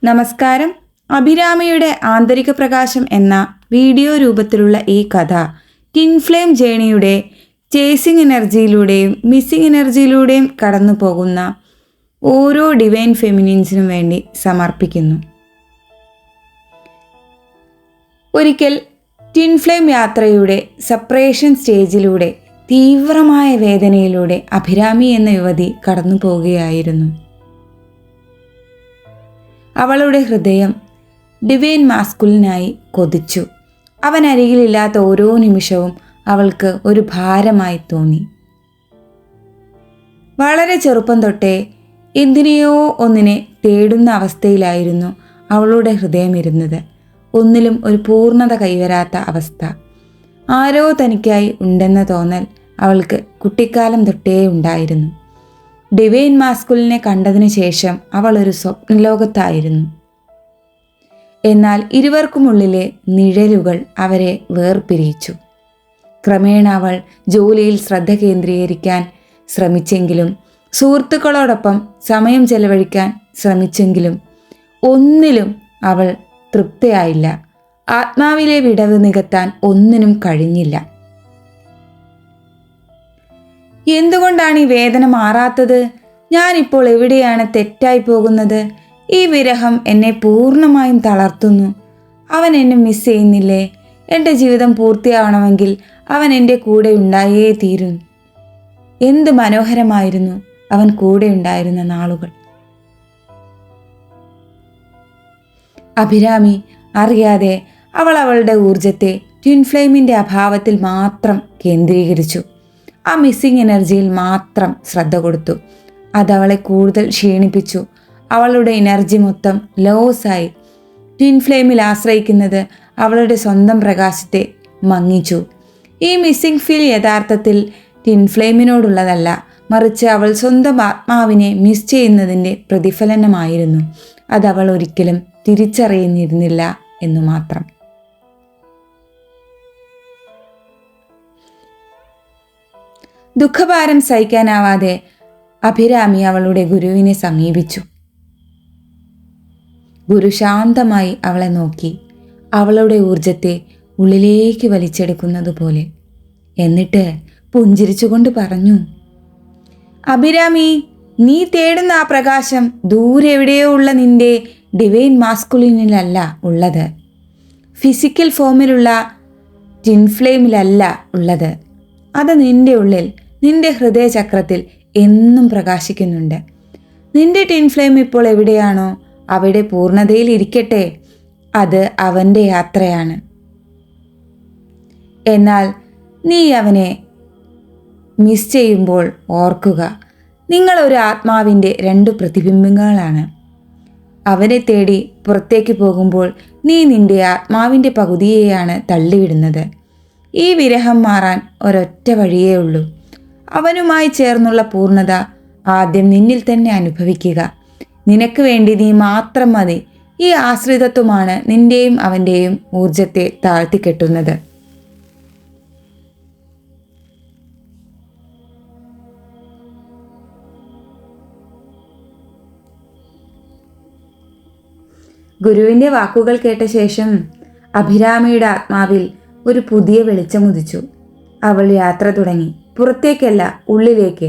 നമസ്കാരം. അഭിരാമിയുടെ ആന്തരിക പ്രകാശം എന്ന വീഡിയോ രൂപത്തിലുള്ള ഈ കഥ ട്വിൻ ഫ്ലെയിം ജേണിയുടെ ചേസിംഗ് എനർജിയിലൂടെയും മിസ്സിംഗ് എനർജിയിലൂടെയും കടന്നു പോകുന്ന ഓരോ ഡിവൈൻ ഫെമിനിൻസിനും വേണ്ടി സമർപ്പിക്കുന്നു. ഒരിക്കൽ ട്വിൻ ഫ്ലെയിം യാത്രയുടെ സെപ്പറേഷൻ സ്റ്റേജിലൂടെ തീവ്രമായ വേദനയിലൂടെ അഭിരാമി എന്ന യുവതി കടന്നു പോവുകയായിരുന്നു. അവളുടെ ഹൃദയം ഡിവൈൻ മാസ്കുലിനായി കൊതിച്ചു. അവൻ അരികിലില്ലാത്ത ഓരോ നിമിഷവും അവൾക്ക് ഒരു ഭാരമായി തോന്നി. വളരെ ചെറുപ്പം തൊട്ടേ എന്തിനെയോ ഒന്നിനെ തേടുന്ന അവസ്ഥയിലായിരുന്നു അവളുടെ ഹൃദയം ഇരുന്നത്. ഒന്നിലും ഒരു പൂർണ്ണത കൈവരാത്ത അവസ്ഥ. ആരോ തനിക്കായി ഉണ്ടെന്ന തോന്നൽ അവൾക്ക് കുട്ടിക്കാലം തൊട്ടേ ഉണ്ടായിരുന്നു. ഡിവൈൻ മാസ്കുലിനെ കണ്ടതിന് ശേഷം അവൾ ഒരു സ്വപ്നലോകത്തായിരുന്നു. എന്നാൽ ഇരുവർക്കുമുള്ളിലെ നിഴലുകൾ അവരെ വേർപിരിയിച്ചു. ക്രമേണ അവൾ ജോലിയിൽ ശ്രദ്ധ കേന്ദ്രീകരിക്കാൻ ശ്രമിച്ചെങ്കിലും സുഹൃത്തുക്കളോടൊപ്പം സമയം ചെലവഴിക്കാൻ ശ്രമിച്ചെങ്കിലും ഒന്നിലും അവൾ തൃപ്തയായില്ല. ആത്മാവിലെ വിടവ് നികത്താൻ ഒന്നിനും കഴിഞ്ഞില്ല. എന്തുകൊണ്ടാണ് ഈ വേദന മാറാത്തത്? ഞാനിപ്പോൾ എവിടെയാണ് തെറ്റായി പോകുന്നത്? ഈ വിരഹം എന്നെ പൂർണ്ണമായും തളർത്തുന്നു. അവൻ എന്നെ മിസ് ചെയ്യുന്നില്ലേ? എൻ്റെ ജീവിതം പൂർത്തിയാവണമെങ്കിൽ അവൻ എൻ്റെ കൂടെ ഉണ്ടായേ തീരും. എന്ത് മനോഹരമായിരുന്നു അവൻ കൂടെ ഉണ്ടായിരുന്ന നാളുകൾ. അഭിരാമി അറിയാതെ അവളുടെ ഊർജത്തെ ട്വിൻ ഫ്ലെയിമിൻ്റെ അഭാവത്തിൽ മാത്രം കേന്ദ്രീകരിച്ചു. ആ മിസ്സിംഗ് എനർജിയിൽ മാത്രം ശ്രദ്ധ കൊടുത്തു. അതവളെ കൂടുതൽ ക്ഷീണിപ്പിച്ചു. അവളുടെ എനർജി മൊത്തം ലോസായി. ട്വിൻ ഫ്ലെയിമിൽ ആശ്രയിക്കുന്നത് അവളുടെ സ്വന്തം പ്രകാശത്തെ മങ്ങിച്ചു. ഈ മിസ്സിംഗ് ഫീൽ യഥാർത്ഥത്തിൽ ട്വിൻ ഫ്ലെയിമിനോടുള്ളതല്ല, മറിച്ച് അവൾ സ്വന്തം ആത്മാവിനെ മിസ് ചെയ്യുന്നതിൻ്റെ പ്രതിഫലനമായിരുന്നു. അതവൾ ഒരിക്കലും തിരിച്ചറിയുന്നിരുന്നില്ല എന്നു മാത്രം. ദുഃഖഭാരം സഹിക്കാനാവാതെ അഭിരാമി അവളുടെ ഗുരുവിനെ സമീപിച്ചു. ഗുരു ശാന്തമായി അവളെ നോക്കി, അവളുടെ ഊർജത്തെ ഉള്ളിലേക്ക് വലിച്ചെടുക്കുന്നത് പോലെ. എന്നിട്ട് പുഞ്ചിരിച്ചുകൊണ്ട് പറഞ്ഞു, അഭിരാമി, നീ തേടുന്ന ആ പ്രകാശം ദൂരെ എവിടെയോ ഉള്ള നിന്റെ ഡിവൈൻ മാസ്കുലിനിലല്ല ഉള്ളത്. ഫിസിക്കൽ ഫോമിലുള്ള ട്വിൻ ഫ്ലെയിമിലല്ല ഉള്ളത്. അത് നിന്റെ ഉള്ളിൽ, നിന്റെ ഹൃദയചക്രത്തിൽ എന്നും പ്രകാശിക്കുന്നുണ്ട്. നിന്റെ ട്വിൻ ഫ്ലെയിം ഇപ്പോൾ എവിടെയാണോ അവിടെ പൂർണ്ണതയിൽ ഇരിക്കട്ടെ. അത് അവൻ്റെ യാത്രയാണ്. എന്നാൽ നീ അവനെ മിസ് ചെയ്യുമ്പോൾ ഓർക്കുക, നിങ്ങളൊരു ആത്മാവിൻ്റെ 2 പ്രതിബിംബങ്ങളാണ്. അവനെ തേടി പുറത്തേക്ക് പോകുമ്പോൾ നീ നിന്റെ ആത്മാവിൻ്റെ പകുതിയെയാണ് തള്ളിവിടുന്നത്. ഈ വിരഹം മാറാൻ ഒരൊറ്റ വഴിയേ ഉള്ളൂ. അവനുമായി ചേർന്നുള്ള പൂർണ്ണത ആദ്യം നിന്നിൽ തന്നെ അനുഭവിക്കുക. നിനക്ക് വേണ്ടി നീ മാത്രം മതി. ഈ ആശ്രിതത്വമാണ് നിന്റെയും അവൻ്റെയും ഊർജത്തെ താഴ്ത്തിക്കെട്ടുന്നത്. ഗുരുവിൻ്റെ വാക്കുകൾ കേട്ട ശേഷം അഭിരാമിയുടെ ആത്മാവിൽ ഒരു പുതിയ വെളിച്ചമുദിച്ചു. അവൾ യാത്ര തുടങ്ങി. പുറത്തേക്കല്ല, ഉള്ളിലേക്ക്.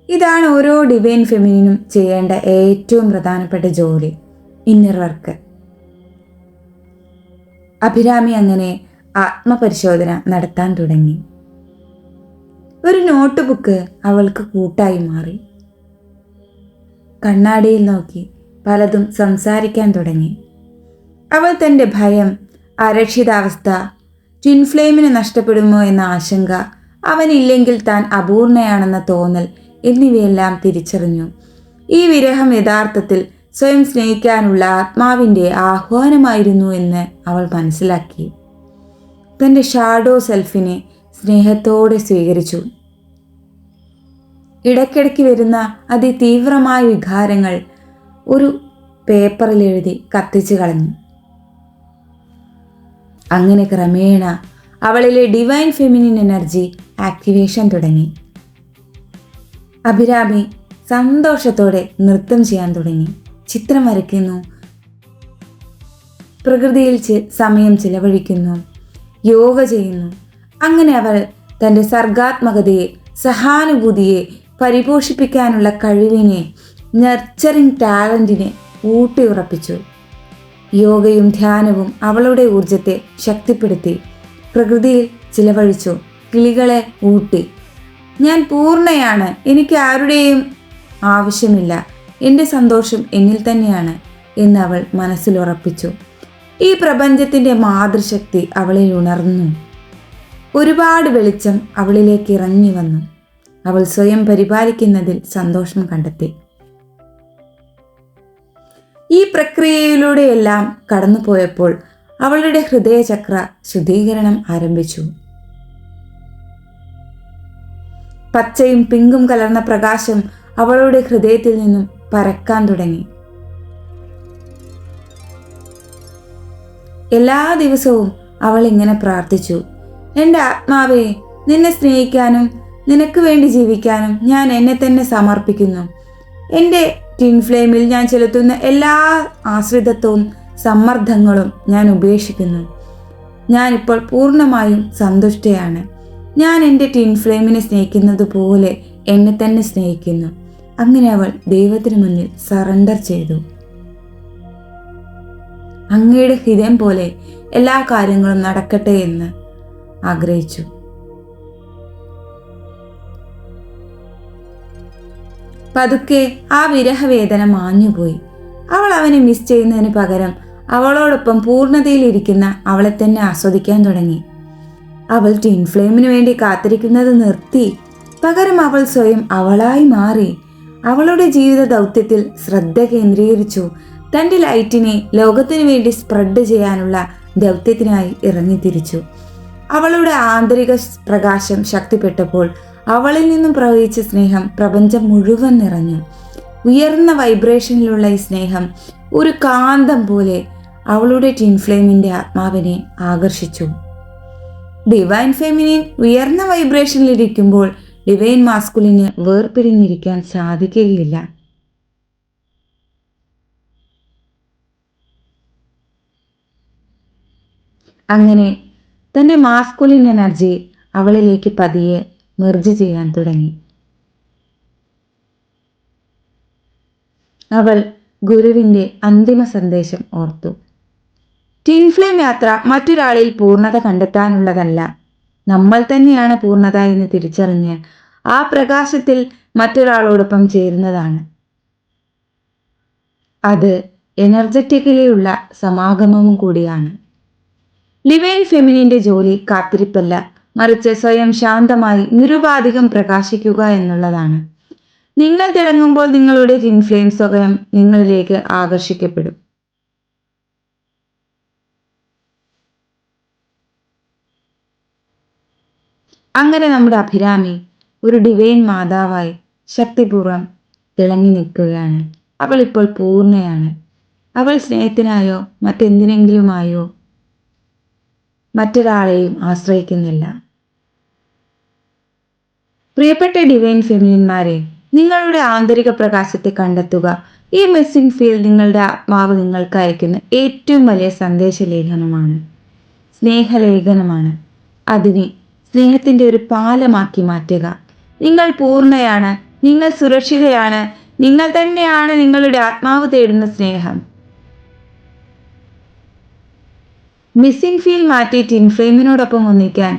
ഇതാണ് ഓരോ ഡിവൈൻ ഫെമിനിനും ചെയ്യേണ്ട ഏറ്റവും പ്രധാനപ്പെട്ട ജോലി, ഇന്നർ വർക്ക്. അഭിരാമി അങ്ങനെ ആത്മപരിശോധന നടത്താൻ തുടങ്ങി. ഒരു നോട്ട് ബുക്ക് അവൾക്ക് കൂട്ടായി മാറി. കണ്ണാടിയിൽ നോക്കി പലതും സംസാരിക്കാൻ തുടങ്ങി. അവൾ തൻ്റെ ഭയം, അരക്ഷിതാവസ്ഥ, ട്വിൻ ഫ്ലെയിമിന് നഷ്ടപ്പെടുമോ എന്ന ആശങ്ക, അവനില്ലെങ്കിൽ താൻ അപൂർണയാണെന്ന തോന്നൽ എന്നിവയെല്ലാം തിരിച്ചറിഞ്ഞു. ഈ വിരഹം യഥാർത്ഥത്തിൽ സ്വയം സ്നേഹിക്കാനുള്ള ആത്മാവിൻ്റെ ആഹ്വാനമായിരുന്നു എന്ന് അവൾ മനസ്സിലാക്കി. തൻ്റെ ഷാഡോ സെൽഫിനെ സ്നേഹത്തോടെ സ്വീകരിച്ചു. ഇടയ്ക്കിടയ്ക്ക് വരുന്ന അതിതീവ്രമായ വികാരങ്ങൾ ഒരു പേപ്പറിൽ എഴുതി കത്തിച്ചു കളഞ്ഞു. അങ്ങനെ ക്രമേണ അവളിലെ ഡിവൈൻ ഫെമിനിൻ എനർജി ആക്ടിവേഷൻ തുടങ്ങി. അഭിരാമി സന്തോഷത്തോടെ നൃത്തം ചെയ്യാൻ തുടങ്ങി. ചിത്രം വരയ്ക്കുന്നു, പ്രകൃതിയിൽ സമയം ചിലവഴിക്കുന്നു, യോഗ ചെയ്യുന്നു. അങ്ങനെ അവൾ തൻ്റെ സർഗാത്മകതയെ, സഹാനുഭൂതിയെ പരിപോഷിപ്പിക്കാനുള്ള കഴിവിനെ, നർച്ചറിങ് ടാലൻറ്റിനെ ഊട്ടിയുറപ്പിച്ചു. യോഗയും ധ്യാനവും അവളുടെ ഊർജത്തെ ശക്തിപ്പെടുത്തി. പ്രകൃതിയിൽ ചിലവഴിച്ചു, കിളികളെ ഊട്ടി. ഞാൻ പൂർണ്ണയാണ്, എനിക്ക് ആരുടെയും ആവശ്യമില്ല, എൻ്റെ സന്തോഷം എന്നിൽ തന്നെയാണ് എന്ന് അവൾ മനസ്സിലുറപ്പിച്ചു. ഈ പ്രപഞ്ചത്തിൻ്റെ മാതൃശക്തി അവളിൽ ഉണർന്നു. ഒരുപാട് വെളിച്ചം അവളിലേക്ക് ഇറങ്ങി വന്നു. അവൾ സ്വയം പരിപാലിക്കുന്നതിൽ സന്തോഷം കണ്ടെത്തി. ഈ പ്രക്രിയയിലൂടെയെല്ലാം കടന്നുപോയപ്പോൾ അവളുടെ ഹൃദയചക്ര ശുദ്ധീകരണം ആരംഭിച്ചു. പച്ചയും പിങ്കും കലർന്ന പ്രകാശം അവളുടെ ഹൃദയത്തിൽ നിന്നും പരക്കാൻ തുടങ്ങി. എല്ലാ ദിവസവും അവൾ ഇങ്ങനെ പ്രാർത്ഥിച്ചു: എൻ്റെ ആത്മാവേ, നിന്നെ സ്നേഹിക്കാനും നിനക്ക് വേണ്ടി ജീവിക്കാനും ഞാൻ എന്നെ തന്നെ സമർപ്പിക്കുന്നു. എൻ്റെ ട്വിൻ ഫ്ലെയിമിൽ ഞാൻ ചെലുത്തുന്ന എല്ലാ ആശ്രിതത്വവും സമ്മർദ്ദങ്ങളും ഞാൻ ഉപേക്ഷിക്കുന്നു. ഞാനിപ്പോൾ പൂർണ്ണമായും സന്തുഷ്ടയാണ്. ഞാൻ എൻ്റെ ട്വിൻ ഫ്ലെയിമിനെ സ്നേഹിക്കുന്നത് പോലെ എന്നെ തന്നെ സ്നേഹിക്കുന്നു. അങ്ങനെ അവൾ ദൈവത്തിന് മുന്നിൽ സറണ്ടർ ചെയ്തു. അങ്ങയുടെ ഹൃദയം പോലെ എല്ലാ കാര്യങ്ങളും നടക്കട്ടെ എന്ന് ആഗ്രഹിച്ചു. പതുക്കെ ആ വിരഹവേദന മാഞ്ഞുപോയി. അവൾ അവനെ മിസ് ചെയ്യുന്നതിന് പകരം അവളോടൊപ്പം പൂർണ്ണതയിലിരിക്കുന്ന അവളെ തന്നെ ആസ്വദിക്കാൻ തുടങ്ങി. അവൾ ട്വിൻ ഫ്ലെയിമിന് വേണ്ടി കാത്തിരിക്കുന്നത് നിർത്തി. പകരം അവൾ സ്വയം അവളായി മാറി. അവളുടെ ജീവിത ദൗത്യത്തിൽ ശ്രദ്ധ കേന്ദ്രീകരിച്ചു. തൻ്റെ ലൈറ്റിനെ ലോകത്തിനു വേണ്ടി സ്പ്രെഡ് ചെയ്യാനുള്ള ദൗത്യത്തിനായി ഇറങ്ങിത്തിരിച്ചു. അവളുടെ ആന്തരിക പ്രകാശം ശക്തിപ്പെട്ടപ്പോൾ അവളിൽ നിന്നും പ്രവഹിച്ച സ്നേഹം പ്രപഞ്ചം മുഴുവൻ നിറഞ്ഞു. ഉയർന്ന വൈബ്രേഷനിലുള്ള ഈ സ്നേഹം ഒരു കാന്തം പോലെ അവളുടെ ട്വിൻ ഫ്ലെയിമിൻ്റെ ആത്മാവിനെ ആകർഷിച്ചു. ഡിവൈൻ ഫെമിനിൻ ഉയർന്ന വൈബ്രേഷനിലിരിക്കുമ്പോൾ ഡിവൈൻ മാസ്കുലിന് വേർപിരിഞ്ഞിരിക്കാൻ സാധിക്കുകയില്ല. അങ്ങനെ തൻ്റെ മാസ്കുലിൻ എനർജി അവളിലേക്ക് പതിയെ മെർജ് ചെയ്യാൻ തുടങ്ങി. അവൾ ഗുരുവിൻ്റെ അന്തിമ സന്ദേശം ഓർത്തു. ട്വിൻ ഫ്ലെയിം യാത്ര മറ്റൊരാളിൽ പൂർണ്ണത കണ്ടെത്താനുള്ളതല്ല, നമ്മൾ തന്നെയാണ് പൂർണ്ണത എന്ന് തിരിച്ചറിഞ്ഞ് ആ പ്രകാശത്തിൽ മറ്റൊരാളോടൊപ്പം ചേരുന്നതാണ്. അത് എനർജറ്റിക്കലിയുള്ള സമാഗമവും കൂടിയാണ്. ഡിവൈൻ ഫെമിനിൻ്റെ ജോലി കാത്തിരിപ്പല്ല, മറിച്ച് സ്വയം ശാന്തമായി നിരുപാധികം പ്രകാശിക്കുക എന്നുള്ളതാണ്. നിങ്ങൾ തിളങ്ങുമ്പോൾ നിങ്ങളുടെ ട്വിൻ ഫ്ലെയിം സ്വയം നിങ്ങളിലേക്ക് ആകർഷിക്കപ്പെടും. അങ്ങനെ നമ്മുടെ അഭിരാമി ഒരു ഡിവൈൻ മാതാവായി ശക്തിപൂർവ്വം തിളങ്ങി നിൽക്കുകയാണ്. അവൾ ഇപ്പോൾ പൂർണ്ണയാണ്. അവൾ സ്നേഹത്തിനായോ മറ്റെന്തിനെങ്കിലുമായോ മറ്റൊരാളെയും ആശ്രയിക്കുന്നില്ല. പ്രിയപ്പെട്ട ഡിവൈൻ ഫെമിനിന്മാരെ, നിങ്ങളുടെ ആന്തരിക പ്രകാശത്തെ കണ്ടെത്തുക. ഈ മിസ്സിംഗ് ഫീൽ നിങ്ങളുടെ ആത്മാവ് നിങ്ങൾക്ക് അയക്കുന്ന ഏറ്റവും വലിയ സന്ദേശലേഖനമാണ്, സ്നേഹലേഖനമാണ്. അതിനെ സ്നേഹത്തിൻ്റെ ഒരു പാലമാക്കി മാറ്റുക. നിങ്ങൾ പൂർണ്ണയാണ്, നിങ്ങൾ സുരക്ഷിതയാണ്, നിങ്ങൾ തന്നെയാണ് നിങ്ങളുടെ ആത്മാവ് തേടുന്ന സ്നേഹം. മിസ്സിംഗ് ഫീൽ മാറ്റി ട്വിൻ ഫ്ലെയിമിനോടൊപ്പം ഒന്നിക്കാൻ,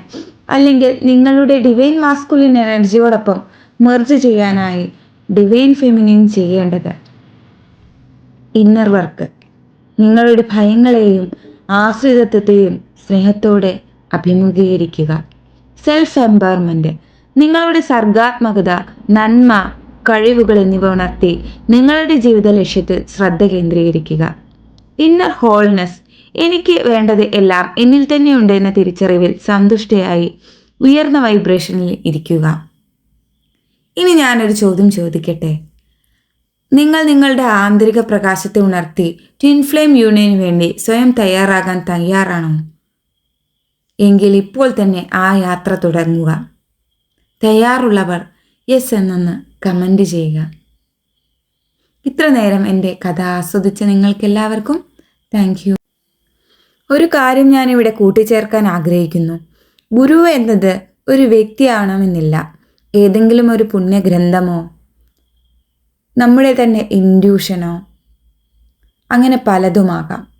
അല്ലെങ്കിൽ നിങ്ങളുടെ ഡിവൈൻ മാസ്കുലിൻ എനർജിയോടൊപ്പം മെർജ് ചെയ്യാനായി ഡിവൈൻ ഫെമിനിൻ ചെയ്യേണ്ടത് ഇന്നർ വർക്ക്. നിങ്ങളുടെ ഭയങ്ങളെയും ആശ്രിതത്വത്തെയും സ്നേഹത്തോടെ അഭിമുഖീകരിക്കുക. Self empowerment. നിങ്ങളുടെ സർഗാത്മകത, നന്മ, കഴിവുകൾ എന്നിവ ഉണർത്തി നിങ്ങളുടെ ജീവിത ലക്ഷ്യത്തിൽ ശ്രദ്ധ കേന്ദ്രീകരിക്കുക. Inner holiness. എനിക്ക് വേണ്ടത് എല്ലാം എന്നിൽ തന്നെയുണ്ട് എന്ന തിരിച്ചറിവിൽ സന്തുഷ്ടയായി ഉയർന്ന വൈബ്രേഷനിൽ ഇരിക്കുക. ഇനി ഞാനൊരു ചോദ്യം ചോദിക്കട്ടെ. നിങ്ങൾ നിങ്ങളുടെ ആന്തരിക പ്രകാശത്തെ ഉണർത്തി ട്വിൻ ഫ്ലെയിം യൂണിയന് വേണ്ടി സ്വയം തയ്യാറാകാൻ തയ്യാറാണോ? എങ്കിൽ ഇപ്പോൾ തന്നെ ആ യാത്ര തുടങ്ങുക. തയ്യാറുള്ളവർ യെസ് എന്നൊന്ന് കമൻ്റ് ചെയ്യുക. ഇത്ര നേരം എൻ്റെ കഥ ആസ്വദിച്ച നിങ്ങൾക്കെല്ലാവർക്കും താങ്ക് യു. ഒരു കാര്യം ഞാനിവിടെ കൂട്ടിച്ചേർക്കാൻ ആഗ്രഹിക്കുന്നു. ഗുരു എന്നത് ഒരു വ്യക്തിയാവണമെന്നില്ല. ഏതെങ്കിലും ഒരു പുണ്യഗ്രന്ഥമോ നമ്മുടെ തന്നെ ഇൻഡ്യൂഷനോ അങ്ങനെ പലതുമാകാം.